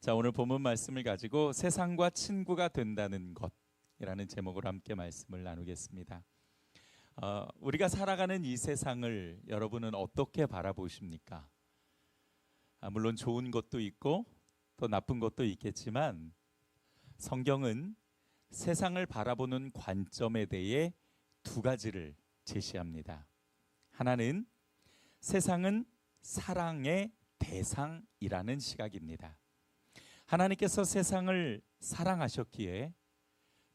자, 오늘 본문 말씀을 가지고 세상과 친구가 된다는 것이라는 제목으로 함께 말씀을 나누겠습니다. 우리가 살아가는 이 세상을 여러분은 어떻게 바라보십니까? 물론 좋은 것도 있고 또 나쁜 것도 있겠지만 성경은 세상을 바라보는 관점에 대해 두 가지를 제시합니다. 하나는 세상은 사랑의 대상이라는 시각입니다. 하나님께서 세상을 사랑하셨기에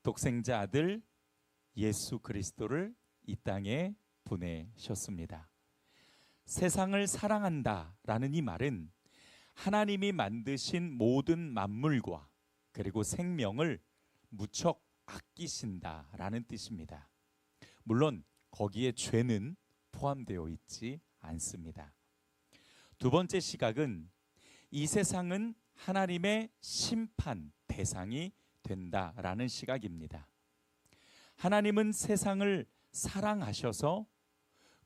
독생자 아들 예수 그리스도를 이 땅에 보내셨습니다. 세상을 사랑한다라는 이 말은 하나님이 만드신 모든 만물과 그리고 생명을 무척 아끼신다라는 뜻입니다. 물론 거기에 죄는 포함되어 있지 않습니다. 두 번째 시각은 이 세상은 하나님의 심판 대상이 된다라는 시각입니다. 하나님은 세상을 사랑하셔서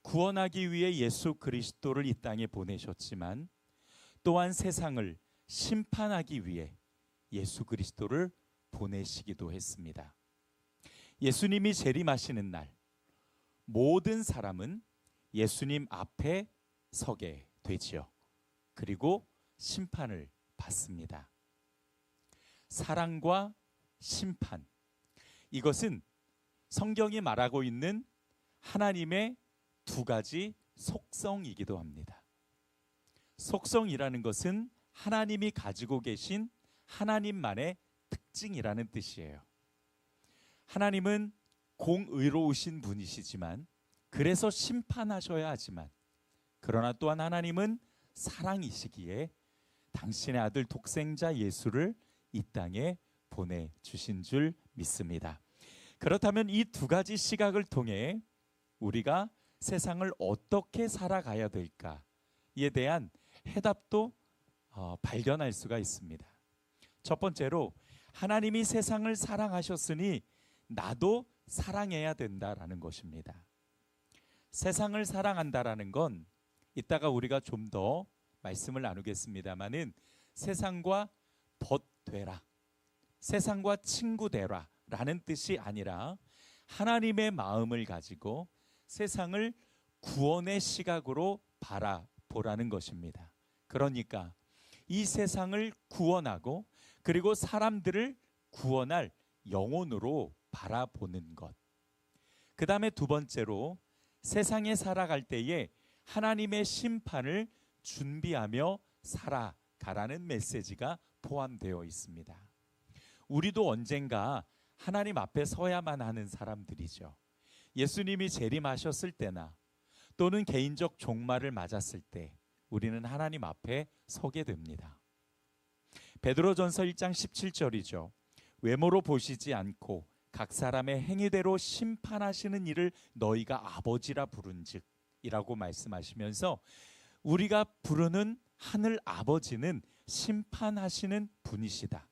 구원하기 위해 예수 그리스도를 이 땅에 보내셨지만 또한 세상을 심판하기 위해 예수 그리스도를 보내시기도 했습니다. 예수님이 재림하시는 날 모든 사람은 예수님 앞에 서게 되지요. 그리고 심판을 받습니다. 사랑과 심판, 이것은 성경이 말하고 있는 하나님의 두 가지 속성이기도 합니다. 속성이라는 것은 하나님이 가지고 계신 하나님만의 특징이라는 뜻이에요. 하나님은 공의로우신 분이시지만 그래서 심판하셔야 하지만 그러나 또한 하나님은 사랑이시기에 당신의 아들 독생자 예수를 이 땅에 보내주신 줄 믿습니다. 그렇다면 이 두 가지 시각을 통해 우리가 세상을 어떻게 살아가야 될까에 대한 해답도 발견할 수가 있습니다. 첫 번째로 하나님이 세상을 사랑하셨으니 나도 사랑해야 된다라는 것입니다. 세상을 사랑한다라는 건 이따가 우리가 좀 더 말씀을 나누겠습니다마는 세상과 벗되라, 세상과 친구되라 라는 뜻이 아니라 하나님의 마음을 가지고 세상을 구원의 시각으로 바라보라는 것입니다. 그러니까 이 세상을 구원하고 그리고 사람들을 구원할 영혼으로 바라보는 것. 그 다음에 두 번째로 세상에 살아갈 때에 하나님의 심판을 준비하며 살아가라는 메시지가 포함되어 있습니다. 우리도 언젠가 하나님 앞에 서야만 하는 사람들이죠. 예수님이 재림하셨을 때나 또는 개인적 종말을 맞았을 때 우리는 하나님 앞에 서게 됩니다. 베드로전서 1장 17절이죠. 외모로 보시지 않고 각 사람의 행위대로 심판하시는 이를 너희가 아버지라 부른즉 이라고 말씀하시면서 우리가 부르는 하늘 아버지는 심판하시는 분이시다.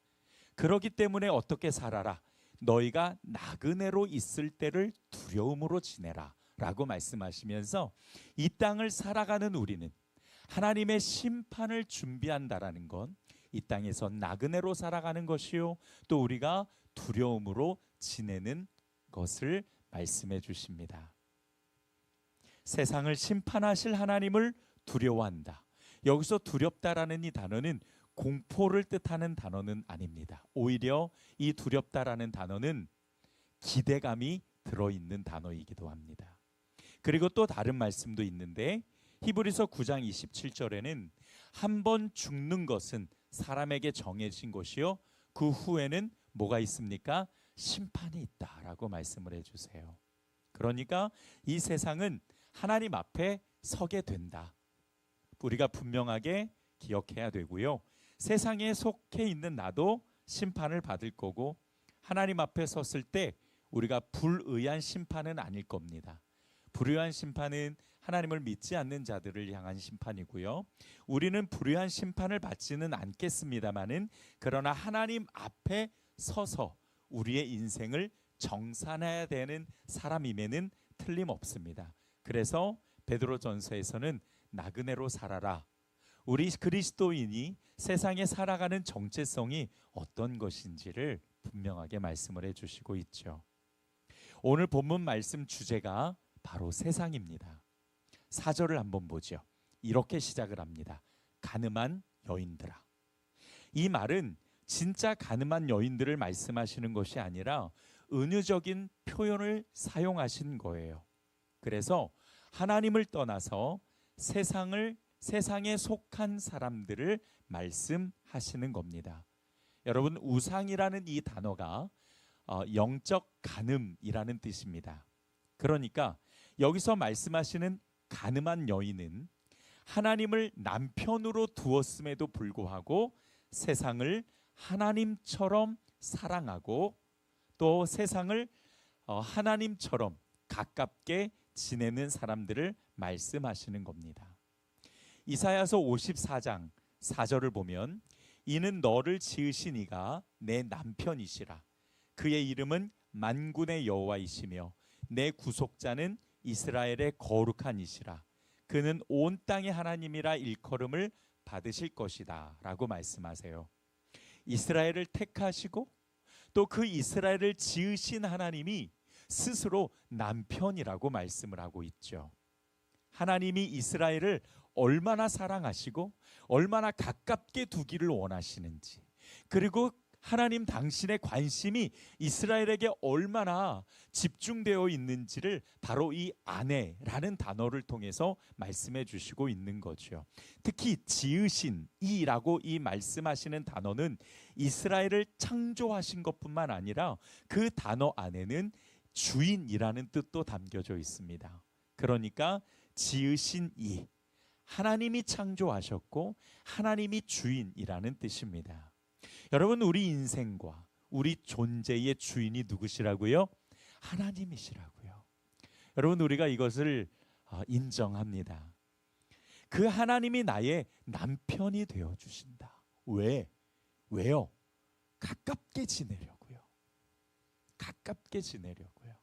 그렇기 때문에 어떻게 살아라? 너희가 나그네로 있을 때를 두려움으로 지내라 라고 말씀하시면서 이 땅을 살아가는 우리는 하나님의 심판을 준비한다라는 건 이 땅에서 나그네로 살아가는 것이요 또 우리가 두려움으로 지내는 것을 말씀해 주십니다. 세상을 심판하실 하나님을 두려워한다. 여기서 두렵다라는 이 단어는 공포를 뜻하는 단어는 아닙니다. 오히려 이 두렵다라는 단어는 기대감이 들어있는 단어이기도 합니다. 그리고 또 다른 말씀도 있는데 히브리서 9장 27절에는 한 번 죽는 것은 사람에게 정해진 것이요 그 후에는 뭐가 있습니까? 심판이 있다라고 말씀을 해주세요. 그러니까 이 세상은 하나님 앞에 서게 된다. 우리가 분명하게 기억해야 되고요. 세상에 속해 있는 나도 심판을 받을 거고 하나님 앞에 섰을 때 우리가 불의한 심판은 아닐 겁니다. 불의한 심판은 하나님을 믿지 않는 자들을 향한 심판이고요. 우리는 불의한 심판을 받지는 않겠습니다마는 그러나 하나님 앞에 서서 우리의 인생을 정산해야 되는 사람임에는 틀림없습니다. 그래서 베드로전서에서는 나그네로 살아라. 우리 그리스도인이 세상에 살아가는 정체성이 어떤 것인지를 분명하게 말씀을 해주시고 있죠. 오늘 본문 말씀 주제가 바로 세상입니다. 4절을 한번 보죠. 이렇게 시작을 합니다. 가늠한 여인들아. 이 말은 진짜 가늠한 여인들을 말씀하시는 것이 아니라 은유적인 표현을 사용하신 거예요. 그래서 하나님을 떠나서 세상에 속한 사람들을 말씀하시는 겁니다. 여러분, 우상이라는 이 단어가 영적 간음이라는 뜻입니다. 그러니까 여기서 말씀하시는 간음한 여인은 하나님을 남편으로 두었음에도 불구하고 세상을 하나님처럼 사랑하고 또 세상을 하나님처럼 가깝게 지내는 사람들을 말씀하시는 겁니다. 이사야서 54장 4절을 보면 이는 너를 지으신 이가 내 남편이시라. 그의 이름은 만군의 여호와이시며 내 구속자는 이스라엘의 거룩한 이시라. 그는 온 땅의 하나님이라 일컬음을 받으실 것이다 라고 말씀하세요. 이스라엘을 택하시고 또 그 이스라엘을 지으신 하나님이 스스로 남편이라고 말씀을 하고 있죠. 하나님이 이스라엘을 얼마나 사랑하시고 얼마나 가깝게 두기를 원하시는지, 그리고 하나님 당신의 관심이 이스라엘에게 얼마나 집중되어 있는지를 바로 이 아내라는 단어를 통해서 말씀해 주시고 있는 거죠. 특히 지으신 이라고 이 말씀하시는 단어는 이스라엘을 창조하신 것뿐만 아니라 그 단어 안에는 주인이라는 뜻도 담겨져 있습니다. 그러니까 지으신 이, 하나님이 창조하셨고 하나님이 주인이라는 뜻입니다. 여러분, 우리 인생과 우리 존재의 주인이 누구시라고요? 하나님이시라고요. 여러분, 우리가 이것을 인정합니다. 그 하나님이 나의 남편이 되어 주신다. 왜요? 가깝게 지내려고요. 가깝게 지내려고요.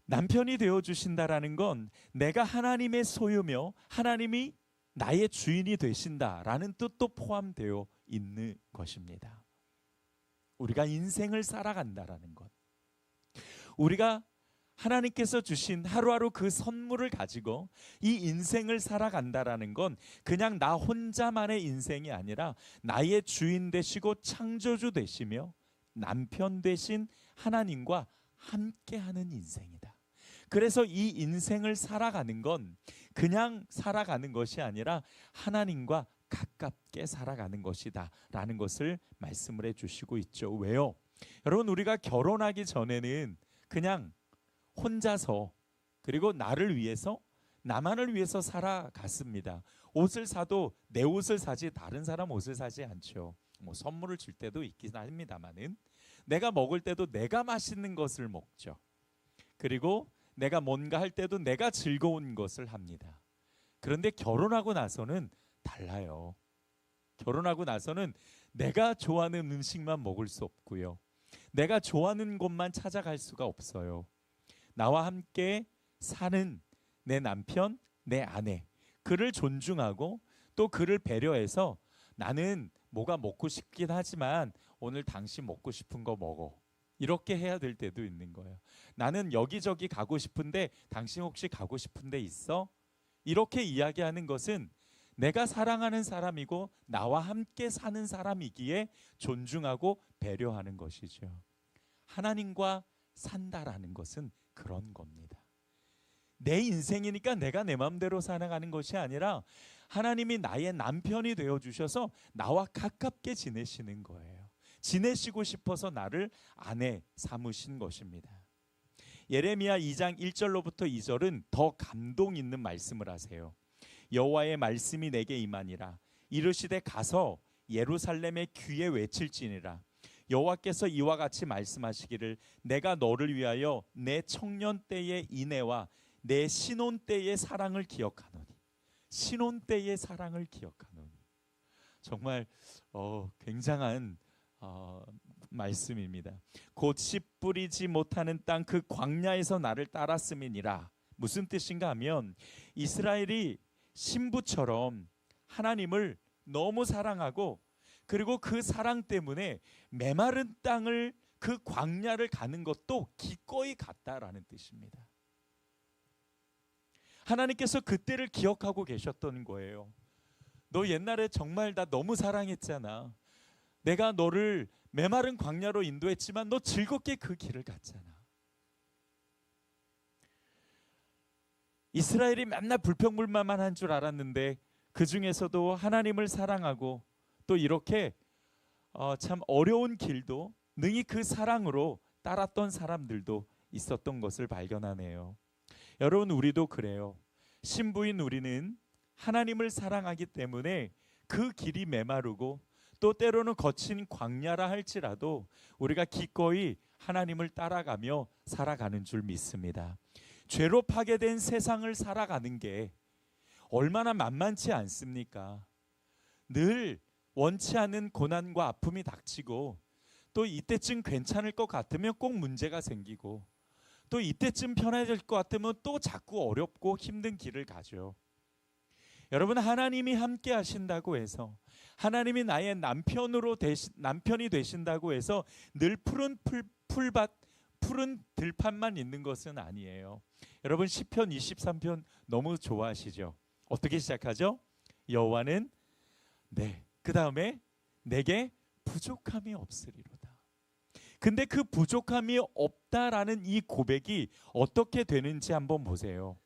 남편이 되어 주신다라는 건 내가 하나님의 소유며 하나님이 나의 주인이 되신다라는 뜻도 포함되어 있는 것입니다. 우리가 인생을 살아간다라는 것, 우리가 하나님께서 주신 하루하루 그 선물을 가지고 이 인생을 살아간다라는 건 그냥 나 혼자만의 인생이 아니라 나의 주인 되시고 창조주 되시며 남편 되신 하나님과 함께하는 인생이다. 그래서 이 인생을 살아가는 건 그냥 살아가는 것이 아니라 하나님과 가깝게 살아가는 것이다 라는 것을 말씀을 해주시고 있죠. 왜요? 여러분, 우리가 결혼하기 전에는 그냥 혼자서, 그리고 나를 위해서, 나만을 위해서 살아갔습니다. 옷을 사도 내 옷을 사지 다른 사람 옷을 사지 않죠. 뭐 선물을 줄 때도 있긴 합니다만은, 내가 먹을 때도 내가 맛있는 것을 먹죠. 그리고 내가 뭔가 할 때도 내가 즐거운 것을 합니다. 그런데 결혼하고 나서는 달라요. 결혼하고 나서는 내가 좋아하는 음식만 먹을 수 없고요. 내가 좋아하는 곳만 찾아갈 수가 없어요. 나와 함께 사는 내 남편, 내 아내, 그를 존중하고 또 그를 배려해서 나는 뭐가 먹고 싶긴 하지만 오늘 당신 먹고 싶은 거 먹어. 이렇게 해야 될 때도 있는 거예요. 나는 여기저기 가고 싶은데 당신 혹시 가고 싶은 데 있어? 이렇게 이야기하는 것은 내가 사랑하는 사람이고 나와 함께 사는 사람이기에 존중하고 배려하는 것이죠. 하나님과 산다라는 것은 그런 겁니다. 내 인생이니까 내가 내 마음대로 살아가는 것이 아니라 하나님이 나의 남편이 되어주셔서 나와 가깝게 지내시는 거예요. 지내시고 싶어서 나를 아내 삼으신 것입니다. 예레미야 2장 1절로부터 2절은 더 감동 있는 말씀을 하세요. 여호와의 말씀이 내게 임하니라. 이르시되 가서 예루살렘의 귀에 외칠지니라. 여호와께서 이와 같이 말씀하시기를 내가 너를 위하여 내 청년 때의 인애와 내 신혼 때의 사랑을 기억하노니. 신혼 때의 사랑을 기억하노니. 정말 굉장한 말씀입니다. 곧 씨 뿌리지 못하는 땅 그 광야에서 나를 따랐음이니라. 무슨 뜻인가 하면 이스라엘이 신부처럼 하나님을 너무 사랑하고 그리고 그 사랑 때문에 메마른 땅을 그 광야를 가는 것도 기꺼이 갔다라는 뜻입니다. 하나님께서 그때를 기억하고 계셨던 거예요. 너 옛날에 정말 나 너무 사랑했잖아. 내가 너를 메마른 광야로 인도했지만 너 즐겁게 그 길을 갔잖아. 이스라엘이 맨날 불평불만만 한 줄 알았는데 그 중에서도 하나님을 사랑하고 또 이렇게 참 어려운 길도 능히 그 사랑으로 따랐던 사람들도 있었던 것을 발견하네요. 여러분, 우리도 그래요. 신부인 우리는 하나님을 사랑하기 때문에 그 길이 메마르고 또 때로는 거친 광야라 할지라도 우리가 기꺼이 하나님을 따라가며 살아가는 줄 믿습니다. 죄로 파괴된 세상을 살아가는 게 얼마나 만만치 않습니까? 늘 원치 않는 고난과 아픔이 닥치고 또 이때쯤 괜찮을 것 같으면 꼭 문제가 생기고 또 이때쯤 편해질 것 같으면 또 자꾸 어렵고 힘든 길을 가죠. 여러분, 하나님이 함께 하신다고 해서 하나님이 나의 남편이 되신다고 해서 늘 푸른 풀밭 푸른 들판만 있는 것은 아니에요. 여러분, 시편 23편 너무 좋아하시죠? 어떻게 시작하죠? 여호와는 그 다음에 내게 부족함이 없으리로다. 근데 그 부족함이 없다라는 이 고백이 어떻게 되는지 한번 보세요.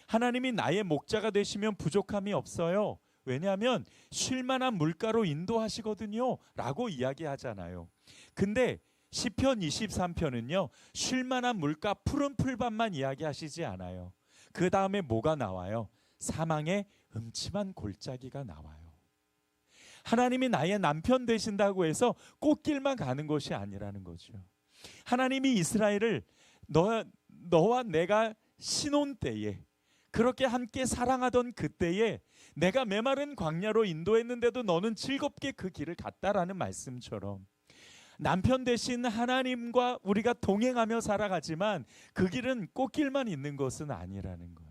하나님이 나의 목자가 되시면 부족함이 없어요. 왜냐하면 쉴만한 물가로 인도하시거든요 라고 이야기하잖아요. 근데 시편 23편은요 쉴만한 물가 푸른 풀밭만 이야기하시지 않아요. 그 다음에 뭐가 나와요? 사망의 음침한 골짜기가 나와요. 하나님이 나의 남편 되신다고 해서 꽃길만 가는 것이 아니라는 거죠. 하나님이 이스라엘을 너와 내가 신혼 때에 그렇게 함께 사랑하던 그때에 내가 메마른 광야로 인도했는데도 너는 즐겁게 그 길을 갔다라는 말씀처럼 남편 되신 하나님과 우리가 동행하며 살아가지만 그 길은 꽃길만 있는 것은 아니라는 거예요.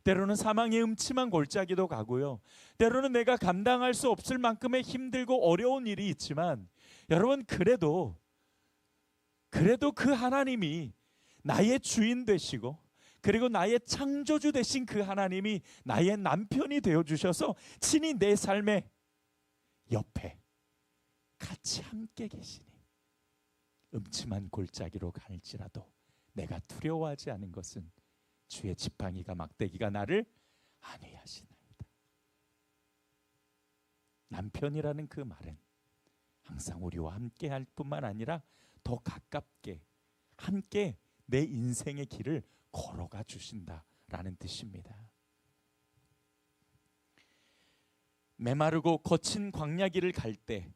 때로는 사망의 음침한 골짜기도 가고요. 때로는 내가 감당할 수 없을 만큼의 힘들고 어려운 일이 있지만 여러분, 그래도 그 하나님이 나의 주인 되시고 그리고 나의 창조주 되신 그 하나님이 나의 남편이 되어주셔서 친히 내 삶의 옆에 같이 함께 계시니 음침한 골짜기로 갈지라도 내가 두려워하지 않은 것은 주의 지팡이가 막대기가 나를 안위하시나이다. 남편이라는 그 말은 항상 우리와 함께 할 뿐만 아니라 더 가깝게 함께 내 인생의 길을 걸어가 주신다라는 뜻입니다. 메마르고 거친 광야 길을 갈 때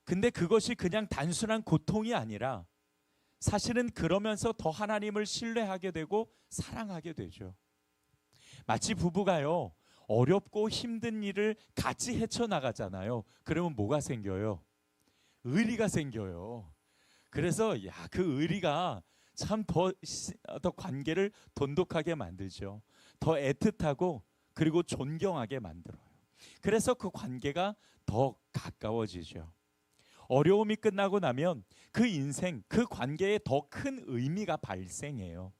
근데 그것이 그냥 단순한 고통이 아니라 사실은 그러면서 더 하나님을 신뢰하게 되고 사랑하게 되죠. 마치 부부가요 어렵고 힘든 일을 같이 헤쳐나가잖아요. 그러면 뭐가 생겨요? 의리가 생겨요. 그래서 그 의리가 참 더 관계를 돈독하게 만들죠. 더 애틋하고 그리고 존경하게 만들어요. 그래서 그 관계가 더 가까워지죠. 어려움이 끝나고 나면 그 인생, 그 관계에 더 큰 의미가 발생해요.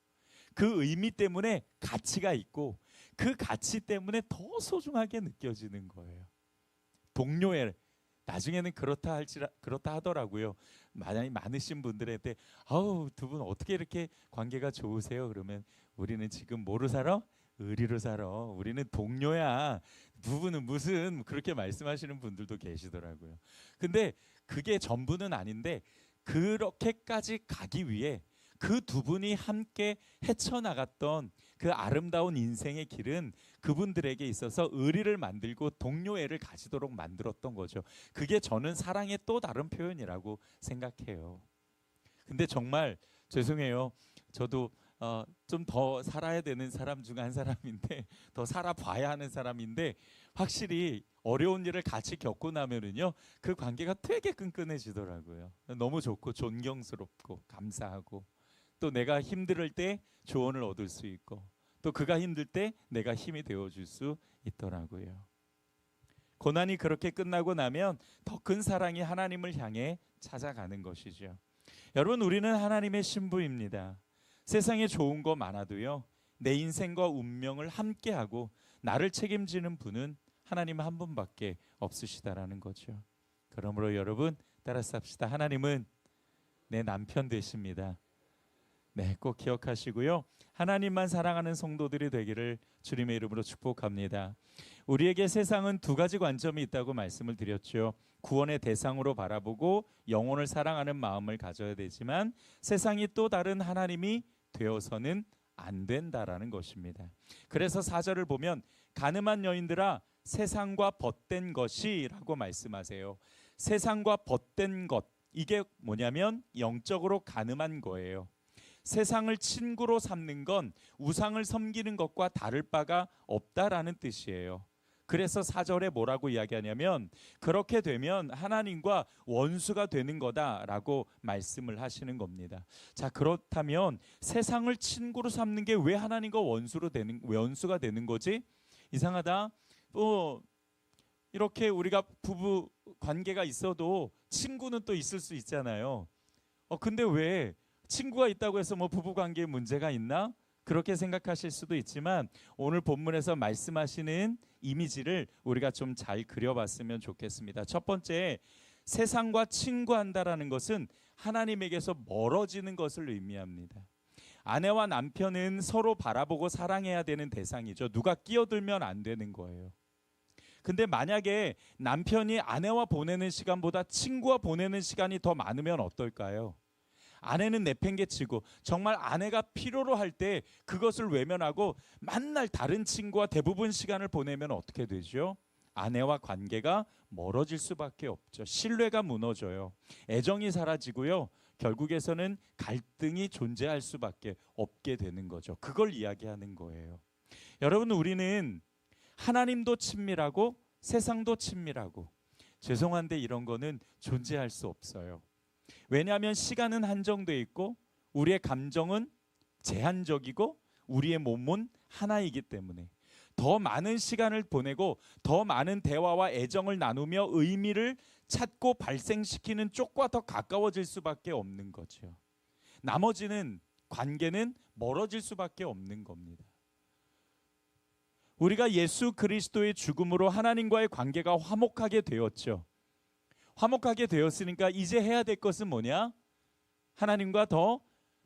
그 의미 때문에 가치가 있고 그 가치 때문에 더 소중하게 느껴지는 거예요. 동료애, 나중에는 그렇다 하더라고요. 많으신 분들한테 두 분 어떻게 이렇게 관계가 좋으세요? 그러면 우리는 지금 뭐로 살아? 의리로 살아. 우리는 동료야. 부부는 무슨, 그렇게 말씀하시는 분들도 계시더라고요. 근데 그게 전부는 아닌데 그렇게까지 가기 위해 그 두 분이 함께 헤쳐나갔던 그 아름다운 인생의 길은 그분들에게 있어서 의리를 만들고 동료애를 가지도록 만들었던 거죠. 그게 저는 사랑의 또 다른 표현이라고 생각해요. 근데 정말 죄송해요. 저도 좀 더 살아야 되는 사람 중 한 사람인데, 더 살아봐야 하는 사람인데, 확실히 어려운 일을 같이 겪고 나면은요 그 관계가 되게 끈끈해지더라고요. 너무 좋고 존경스럽고 감사하고 또 내가 힘들 때 조언을 얻을 수 있고 또 그가 힘들 때 내가 힘이 되어줄 수 있더라고요. 고난이 그렇게 끝나고 나면 더 큰 사랑이 하나님을 향해 찾아가는 것이죠. 여러분, 우리는 하나님의 신부입니다. 세상에 좋은 거 많아도요, 내 인생과 운명을 함께하고 나를 책임지는 분은 하나님 한 분밖에 없으시다라는 거죠. 그러므로 여러분, 따라서 합시다. 하나님은 내 남편 되십니다. 네, 꼭 기억하시고요. 하나님만 사랑하는 성도들이 되기를 주님의 이름으로 축복합니다. 우리에게 세상은 두 가지 관점이 있다고 말씀을 드렸죠. 구원의 대상으로 바라보고 영혼을 사랑하는 마음을 가져야 되지만 세상이 또 다른 하나님이 되어서는 안 된다라는 것입니다. 그래서 4절을 보면 가늠한 여인들아 세상과 벗된 것이라고 말씀하세요. 세상과 벗된 것, 이게 뭐냐면 영적으로 가늠한 거예요. 세상을 친구로 삼는 건 우상을 섬기는 것과 다를 바가 없다라는 뜻이에요. 그래서 4절에 뭐라고 이야기하냐면 그렇게 되면 하나님과 원수가 되는 거다라고 말씀을 하시는 겁니다. 자, 그렇다면 세상을 친구로 삼는 게 왜 하나님과 원수가 되는 거지? 이상하다. 이렇게 우리가 부부 관계가 있어도 친구는 또 있을 수 있잖아요. 근데 왜 친구가 있다고 해서 뭐 부부 관계에 문제가 있나? 그렇게 생각하실 수도 있지만 오늘 본문에서 말씀하시는 이미지를 우리가 좀 잘 그려봤으면 좋겠습니다. 첫 번째, 세상과 친구한다라는 것은 하나님에게서 멀어지는 것을 의미합니다. 아내와 남편은 서로 바라보고 사랑해야 되는 대상이죠. 누가 끼어들면 안 되는 거예요. 근데 만약에 남편이 아내와 보내는 시간보다 친구와 보내는 시간이 더 많으면 어떨까요? 아내는 내팽개치고 정말 아내가 필요로 할 때 그것을 외면하고 만날 다른 친구와 대부분 시간을 보내면 어떻게 되죠? 아내와 관계가 멀어질 수밖에 없죠. 신뢰가 무너져요. 애정이 사라지고요. 결국에서는 갈등이 존재할 수밖에 없게 되는 거죠. 그걸 이야기하는 거예요. 여러분, 우리는 하나님도 친밀하고 세상도 친밀하고 죄송한데 이런 거는 존재할 수 없어요. 왜냐하면 시간은 한정되어 있고 우리의 감정은 제한적이고 우리의 몸은 하나이기 때문에 더 많은 시간을 보내고 더 많은 대화와 애정을 나누며 의미를 찾고 발생시키는 쪽과 더 가까워질 수밖에 없는 거죠. 나머지는 관계는 멀어질 수밖에 없는 겁니다. 우리가 예수 그리스도의 죽음으로 하나님과의 관계가 화목하게 되었죠. 화목하게 되었으니까 이제 해야 될 것은 뭐냐? 하나님과 더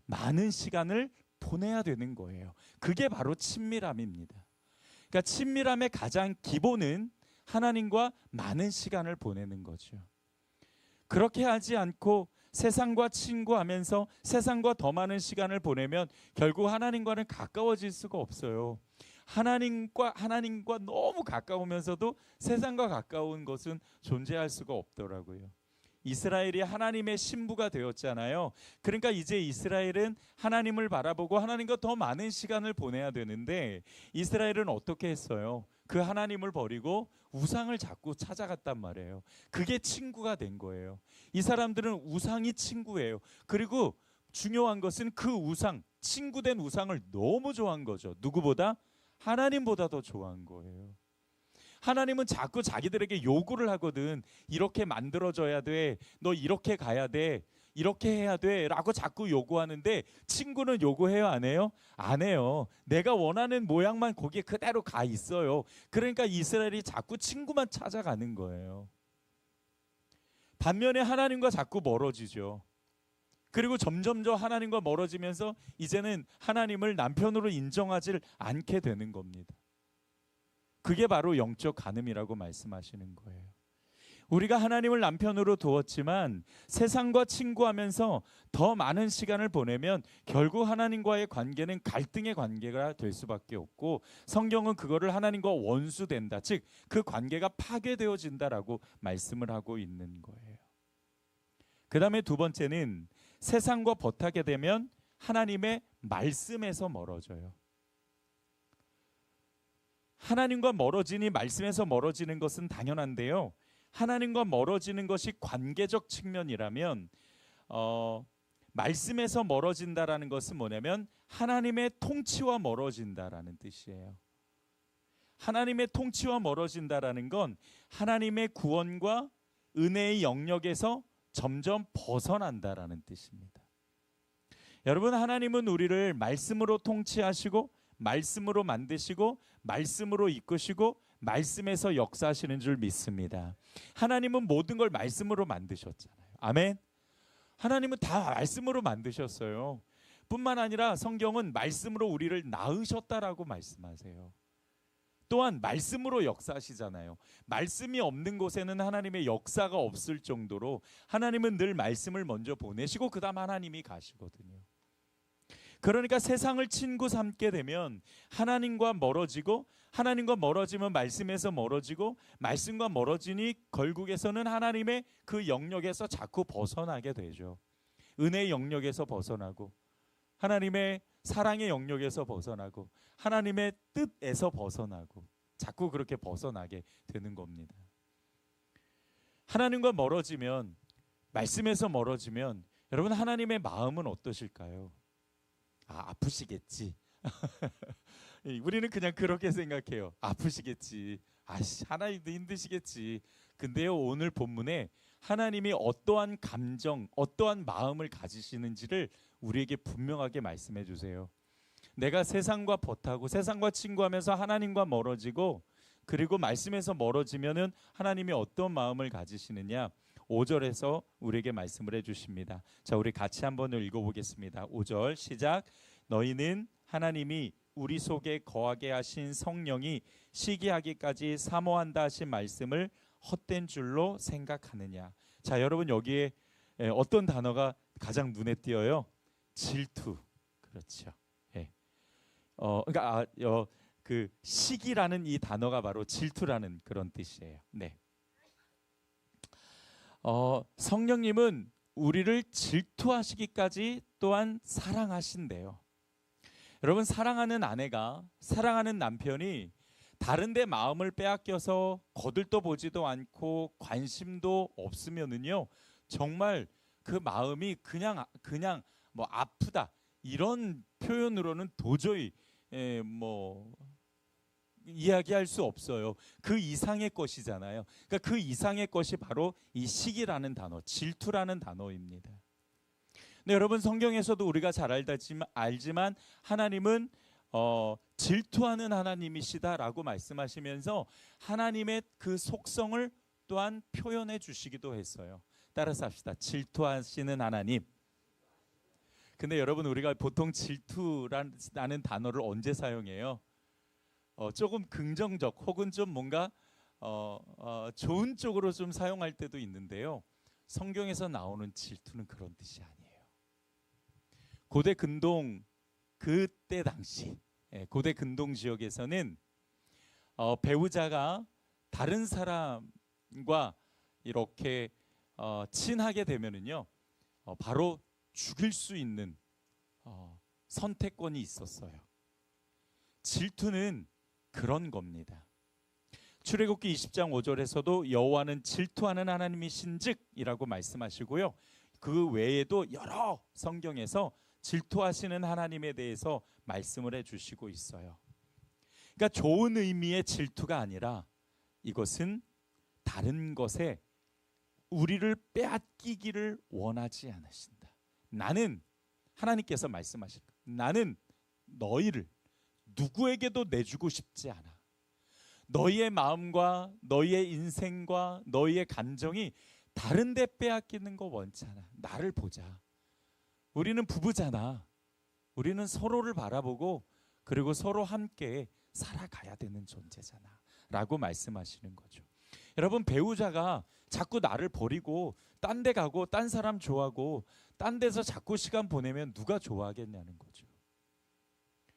많은 시간을 보내야 되는 거예요. 그게 바로 친밀함입니다. 그러니까 친밀함의 가장 기본은 하나님과 많은 시간을 보내는 거죠. 그렇게 하지 않고 세상과 친구하면서 세상과 더 많은 시간을 보내면 결국 하나님과는 가까워질 수가 없어요. 하나님과 너무 가까우면서도 세상과 가까운 것은 존재할 수가 없더라고요. 이스라엘이 하나님의 신부가 되었잖아요. 그러니까 이제 이스라엘은 하나님을 바라보고 하나님과 더 많은 시간을 보내야 되는데 이스라엘은 어떻게 했어요? 그 하나님을 버리고 우상을 자꾸 찾아갔단 말이에요. 그게 친구가 된 거예요. 이 사람들은 우상이 친구예요. 그리고 중요한 것은 그 우상, 친구된 우상을 너무 좋아한 거죠. 누구보다? 하나님보다 더 좋아한 거예요. 하나님은 자꾸 자기들에게 요구를 하거든. 이렇게 만들어져야 돼. 너 이렇게 가야 돼. 이렇게 해야 돼. 라고 자꾸 요구하는데 친구는 요구해요? 안 해요? 안 해요. 내가 원하는 모양만 거기에 그대로 가 있어요. 그러니까 이스라엘이 자꾸 친구만 찾아가는 거예요. 반면에 하나님과 자꾸 멀어지죠. 그리고 점점 하나님과 멀어지면서 이제는 하나님을 남편으로 인정하지 않게 되는 겁니다. 그게 바로 영적 간음이라고 말씀하시는 거예요. 우리가 하나님을 남편으로 두었지만 세상과 친구하면서 더 많은 시간을 보내면 결국 하나님과의 관계는 갈등의 관계가 될 수밖에 없고 성경은 그거를 하나님과 원수된다. 즉 그 관계가 파괴되어진다라고 말씀을 하고 있는 거예요. 그 다음에 두 번째는 세상과 벗하게 되면 하나님의 말씀에서 멀어져요. 하나님과 멀어지니 말씀에서 멀어지는 것은 당연한데요. 하나님과 멀어지는 것이 관계적 측면이라면 말씀에서 멀어진다라는 것은 뭐냐면 하나님의 통치와 멀어진다라는 뜻이에요. 하나님의 통치와 멀어진다라는 건 하나님의 구원과 은혜의 영역에서 점점 벗어난다라는 뜻입니다. 여러분, 하나님은 우리를 말씀으로 통치하시고 말씀으로 만드시고 말씀으로 이끄시고 말씀에서 역사하시는 줄 믿습니다. 하나님은 모든 걸 말씀으로 만드셨잖아요. 아멘. 하나님은 다 말씀으로 만드셨어요. 뿐만 아니라 성경은 말씀으로 우리를 낳으셨다라고 말씀하세요. 또한 말씀으로 역사하시잖아요. 말씀이 없는 곳에는 하나님의 역사가 없을 정도로 하나님은 늘 말씀을 먼저 보내시고 그 다음 하나님이 가시거든요. 그러니까 세상을 친구 삼게 되면 하나님과 멀어지고, 하나님과 멀어지면 말씀에서 멀어지고, 말씀과 멀어지니 결국에서는 하나님의 그 영역에서 자꾸 벗어나게 되죠. 은혜의 영역에서 벗어나고, 하나님의 사랑의 영역에서 벗어나고, 하나님의 뜻에서 벗어나고, 자꾸 그렇게 벗어나게 되는 겁니다. 하나님과 멀어지면, 말씀에서 멀어지면 여러분, 하나님의 마음은 어떠실까요? 아프시겠지. 우리는 그냥 그렇게 생각해요. 아프시겠지. 하나님도 힘드시겠지. 근데요, 오늘 본문에 하나님이 어떠한 감정, 어떠한 마음을 가지시는지를 우리에게 분명하게 말씀해 주세요. 내가 세상과 벗하고 세상과 친구하면서 하나님과 멀어지고, 그리고 말씀에서 멀어지면은 하나님이 어떤 마음을 가지시느냐, 5절에서 우리에게 말씀을 해주십니다. 자, 우리 같이 한번 읽어보겠습니다. 5절 시작. 너희는 하나님이 우리 속에 거하게 하신 성령이 시기하기까지 사모한다 하신 말씀을 헛된 줄로 생각하느냐. 자, 여러분, 여기에 어떤 단어가 가장 눈에 띄어요? 질투. 그렇죠. 그러니까 그 시기라는 이 단어가 바로 질투라는 그런 뜻이에요. 네. 성령님은 우리를 질투하시기까지 또한 사랑하신대요. 여러분, 사랑하는 아내가, 사랑하는 남편이 다른 데 마음을 빼앗겨서 거들떠 보지도 않고 관심도 없으면은요, 정말 그 마음이 그냥 뭐 아프다 이런 표현으로는 도저히 이야기할 수 없어요. 그 이상의 것이잖아요. 그러니까 그 이상의 것이 바로 이 시기라는 단어, 질투라는 단어입니다. 네, 여러분, 성경에서도 우리가 잘 알지만 하나님은 질투하는 하나님이시다라고 말씀하시면서 하나님의 그 속성을 또한 표현해 주시기도 했어요. 따라서 합시다. 질투하시는 하나님. 근데 여러분, 우리가 보통 질투라는 단어를 언제 사용해요? 조금 긍정적 혹은 좀 뭔가 좋은 쪽으로 좀 사용할 때도 있는데요. 성경에서 나오는 질투는 그런 뜻이 아니에요. 고대 근동 그때 당시 고대 근동 지역에서는 배우자가 다른 사람과 이렇게 친하게 되면은요, 바로 죽일 수 있는 선택권이 있었어요. 질투는 그런 겁니다. 출애굽기 20장 5절에서도 여호와는 질투하는 하나님이신즉이라고 말씀하시고요. 그 외에도 여러 성경에서 질투하시는 하나님에 대해서 말씀을 해주시고 있어요. 그러니까 좋은 의미의 질투가 아니라 이것은 다른 것에 우리를 빼앗기기를 원하지 않으신다. 나는, 하나님께서 말씀하실 거예요. 나는 너희를 누구에게도 내주고 싶지 않아. 너희의 마음과 너희의 인생과 너희의 감정이 다른 데 빼앗기는 거 원치 않아. 나를 보자. 우리는 부부잖아. 우리는 서로를 바라보고 그리고 서로 함께 살아가야 되는 존재잖아 라고 말씀하시는 거죠. 여러분, 배우자가 자꾸 나를 버리고 딴 데 가고 딴 사람 좋아하고 딴 데서 자꾸 시간 보내면 누가 좋아하겠냐는 거죠.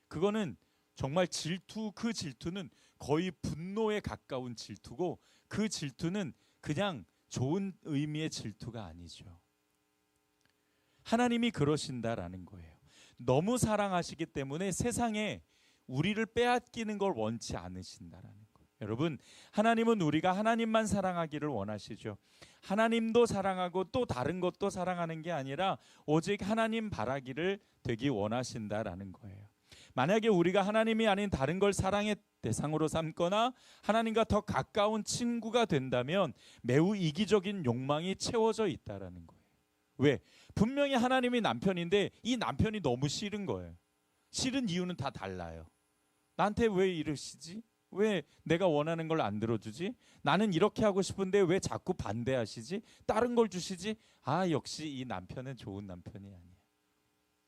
그거는 정말 그 질투는 거의 분노에 가까운 질투고, 그 질투는 그냥 좋은 의미의 질투가 아니죠. 하나님이 그러신다라는 거예요. 너무 사랑하시기 때문에 세상에 우리를 빼앗기는 걸 원치 않으신다라는 거예요. 여러분, 하나님은 우리가 하나님만 사랑하기를 원하시죠. 하나님도 사랑하고 또 다른 것도 사랑하는 게 아니라 오직 하나님 바라기를 되기 원하신다라는 거예요. 만약에 우리가 하나님이 아닌 다른 걸 사랑의 대상으로 삼거나 하나님과 더 가까운 친구가 된다면 매우 이기적인 욕망이 채워져 있다라는 거예요. 왜? 분명히 하나님이 남편인데 이 남편이 너무 싫은 거예요. 싫은 이유는 다 달라요. 나한테 왜 이러시지? 왜 내가 원하는 걸 안 들어주지? 나는 이렇게 하고 싶은데 왜 자꾸 반대하시지? 다른 걸 주시지? 아, 역시 이 남편은 좋은 남편이 아니야.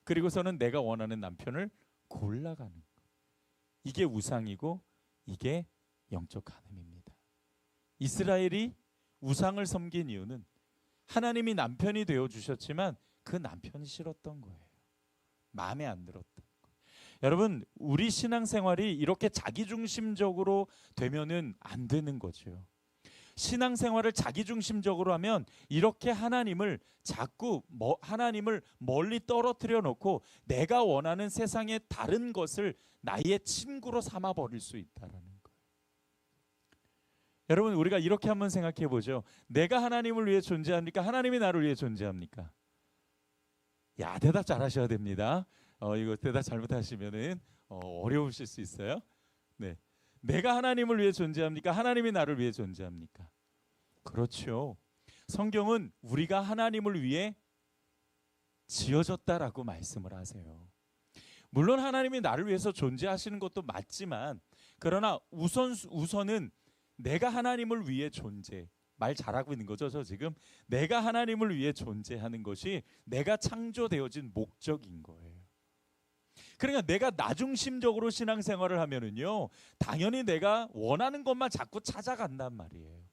그리고서는 내가 원하는 남편을 골라가는 거. 이게 우상이고 이게 영적 간음입니다. 이스라엘이 우상을 섬긴 이유는 하나님이 남편이 되어주셨지만 그 남편이 싫었던 거예요. 마음에 안 들었던 거예요. 여러분, 우리 신앙생활이 이렇게 자기중심적으로 되면은 안 되는 거죠. 신앙생활을 자기중심적으로 하면 이렇게 하나님을 자꾸 하나님을 멀리 떨어뜨려 놓고 내가 원하는 세상의 다른 것을 나의 친구로 삼아 버릴 수 있다라는 거예요. 여러분, 우리가 이렇게 한번 생각해 보죠. 내가 하나님을 위해 존재합니까? 하나님이 나를 위해 존재합니까? 야, 대답 잘하셔야 됩니다. 이거 대답 잘못하시면은 어려우실 수 있어요. 네. 내가 하나님을 위해 존재합니까? 하나님이 나를 위해 존재합니까? 그렇죠. 성경은 우리가 하나님을 위해 지어졌다라고 말씀을 하세요. 물론 하나님이 나를 위해서 존재하시는 것도 맞지만, 그러나 우선은 내가 하나님을 위해 존재. 말 잘하고 있는 거죠, 저 지금? 내가 하나님을 위해 존재하는 것이 내가 창조되어진 목적인 거예요. 그러니까 내가 나중심적으로 신앙생활을 하면은요, 당연히 내가 원하는 것만 자꾸 찾아간단 말이에요.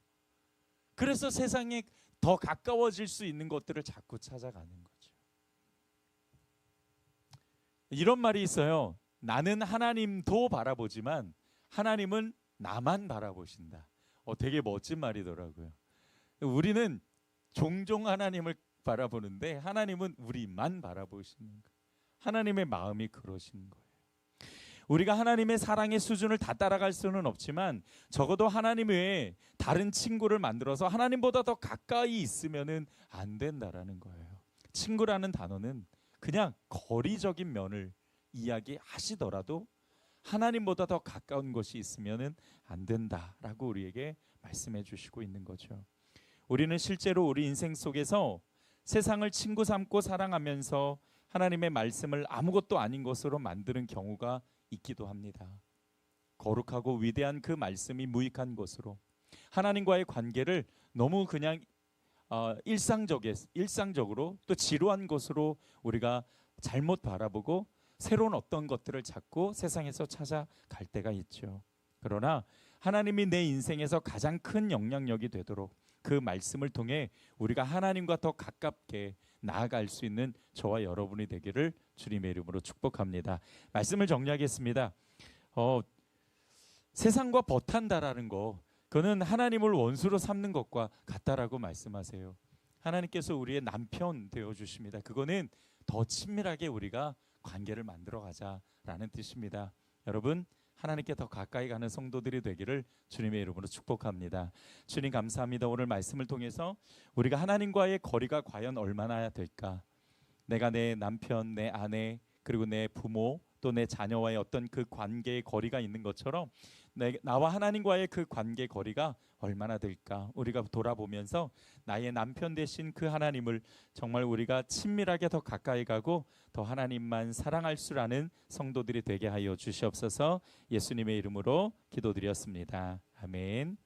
그래서 세상에 더 가까워질 수 있는 것들을 자꾸 찾아가는 거죠. 이런 말이 있어요. 나는 하나님도 바라보지만 하나님은 나만 바라보신다. 되게 멋진 말이더라고요. 우리는 종종 하나님을 바라보는데 하나님은 우리만 바라보시는 거예요. 하나님의 마음이 그러신 거예요. 우리가 하나님의 사랑의 수준을 다 따라갈 수는 없지만 적어도 하나님 외에 다른 친구를 만들어서 하나님보다 더 가까이 있으면은 안 된다라는 거예요. 친구라는 단어는 그냥 거리적인 면을 이야기하시더라도 하나님보다 더 가까운 것이 있으면은 안 된다라고 우리에게 말씀해 주시고 있는 거죠. 우리는 실제로 우리 인생 속에서 세상을 친구 삼고 사랑하면서 하나님의 말씀을 아무것도 아닌 것으로 만드는 경우가 있기도 합니다. 거룩하고 위대한 그 말씀이 무익한 것으로 하나님과의 관계를 너무 그냥 일상적으로 또 지루한 것으로 우리가 잘못 바라보고 새로운 어떤 것들을 찾고 세상에서 찾아갈 때가 있죠. 그러나 하나님이 내 인생에서 가장 큰 영향력이 되도록 그 말씀을 통해 우리가 하나님과 더 가깝게 나아갈 수 있는 저와 여러분이 되기를 주님의 이름으로 축복합니다. 말씀을 정리하겠습니다. 세상과 버탄다라는 거, 그거는 하나님을 원수로 삼는 것과 같다라고 말씀하세요. 하나님께서 우리의 남편 되어주십니다. 그거는 더 친밀하게 우리가 관계를 만들어가자라는 뜻입니다. 여러분, 하나님께 더 가까이 가는 성도들이 되기를 주님의 이름으로 축복합니다. 주님 감사합니다. 오늘 말씀을 통해서 우리가 하나님과의 거리가 과연 얼마나 될까? 내가 내 남편, 내 아내, 그리고 내 부모, 또 내 자녀와의 어떤 그 관계의 거리가 있는 것처럼 나와 하나님과의 그 관계 거리가 얼마나 될까? 우리가 돌아보면서 나의 남편 되신 그 하나님을 정말 우리가 친밀하게 더 가까이 가고 더 하나님만 사랑할 줄 아는 성도들이 되게 하여 주시옵소서. 예수님의 이름으로 기도드렸습니다. 아멘.